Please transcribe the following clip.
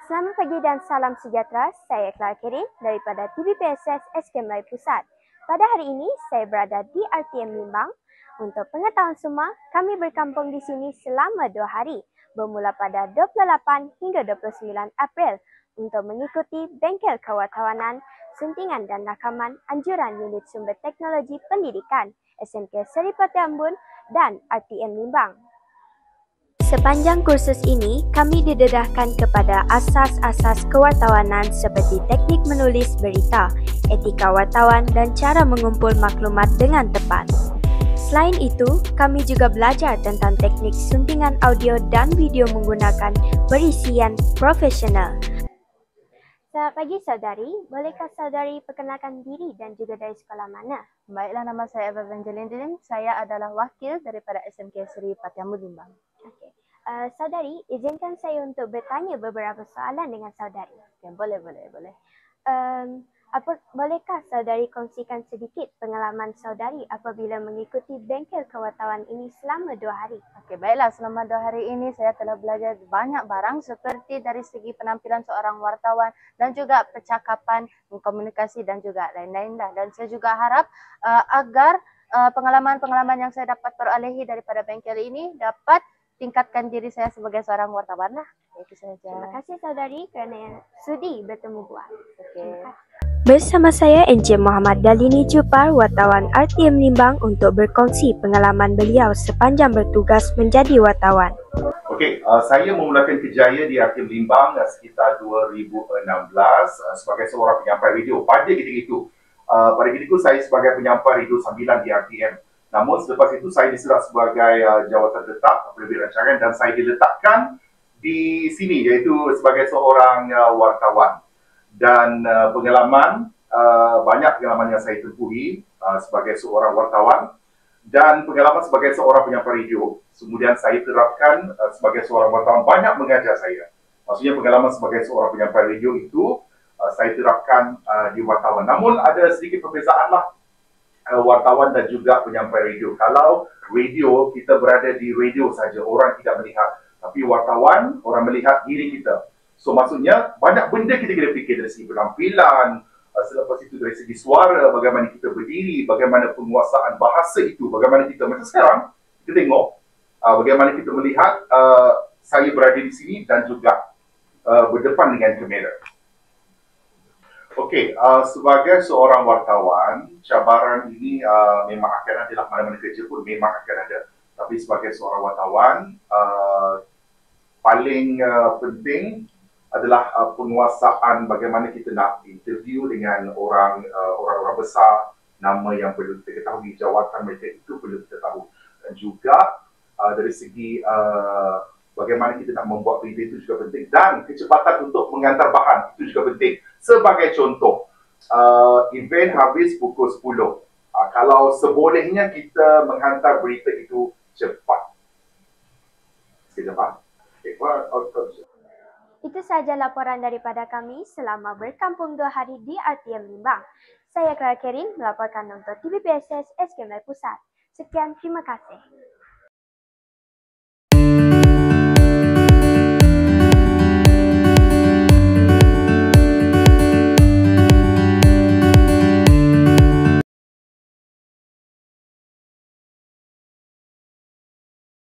Selamat pagi dan salam sejahtera. Saya Clara Kerin daripada TVPSS SK Melayu Pusat. Pada hari ini, saya berada di RTM Limbang. Untuk pengetahuan semua, kami berkampung di sini selama 2 hari, bermula pada 28 hingga 29 April untuk mengikuti bengkel kewartawanan, suntingan dan rakaman anjuran Unit Sumber Teknologi Pendidikan SMK Seri Pati Ambon dan RTM Limbang. Sepanjang kursus ini, kami didedahkan kepada asas-asas kewartawanan seperti teknik menulis berita, etika wartawan dan cara mengumpul maklumat dengan tepat. Selain itu, kami juga belajar tentang teknik suntingan audio dan video menggunakan perisian profesional. Selamat pagi saudari, bolehkah saudari perkenalkan diri dan juga dari sekolah mana? Baiklah, nama saya Eva Evangeline. Saya adalah wakil daripada SMK Seri Pati Ambon Limbang. Okey. Saudari, izinkan saya untuk bertanya beberapa soalan dengan saudari. Okay, boleh. Bolehkah saudari kongsikan sedikit pengalaman saudari apabila mengikuti bengkel kewartawan ini selama 2 hari? Okey, baiklah. Selama 2 hari ini saya telah belajar banyak barang seperti dari segi penampilan seorang wartawan dan juga percakapan, komunikasi dan juga lain-lain lah. Dan saya juga harap agar pengalaman-pengalaman yang saya dapat perolehi daripada bengkel ini dapat tingkatkan diri saya sebagai seorang wartawan lah. Itu saja. Terima kasih saudari kerana sudi bertemu puan. Okay. Bersama saya Encik Muhammad Dalini Jupar, wartawan RTM Limbang untuk berkongsi pengalaman beliau sepanjang bertugas menjadi wartawan. Okey, saya memulakan kerjaya di RTM Limbang sekitar 2016 sebagai seorang penyampai radio. Pada ketika itu, saya sebagai penyampai radio sambilan di RTM. Namun selepas itu saya diserat sebagai jawatan tetap penerbit rancangan dan saya diletakkan di sini iaitu sebagai seorang wartawan. Dan banyak pengalaman yang saya tempuhi sebagai seorang wartawan dan pengalaman sebagai seorang penyampai radio. Kemudian saya terapkan sebagai seorang wartawan banyak mengajar saya. Maksudnya pengalaman sebagai seorang penyampai radio itu saya terapkan di wartawan. Namun ada sedikit perbezaan lah wartawan dan juga penyampai radio. Kalau radio, kita berada di radio saja, orang tidak melihat. Tapi wartawan, orang melihat diri kita. So maksudnya banyak benda kita kena fikir dari segi penampilan, selepas itu dari segi suara, bagaimana kita berdiri, bagaimana penguasaan bahasa itu, bagaimana kita macam sekarang, kita tengok bagaimana kita melihat saya berada di sini dan juga berdepan dengan kamera. Okey, sebagai seorang wartawan, cabaran ini memang akan ada lah, mana-mana kerja pun memang akan ada. Tapi sebagai seorang wartawan, paling penting adalah penguasaan bagaimana kita nak interview dengan orang-orang besar, nama yang perlu kita ketahui, jawatan mereka itu perlu kita tahu. Dan juga dari segi bagaimana kita nak membuat berita itu juga penting. Dan kecepatan untuk mengantar bahan itu juga penting. Sebagai contoh, event habis pukul 10. Kalau sebolehnya kita menghantar berita itu cepat. Sekejap. Itu sahaja laporan daripada kami selama berkampung 2 hari di RTM Limbang. Saya Clara Kerin melaporkan untuk TVPSS SK Melayu Pusat. Sekian, terima kasih.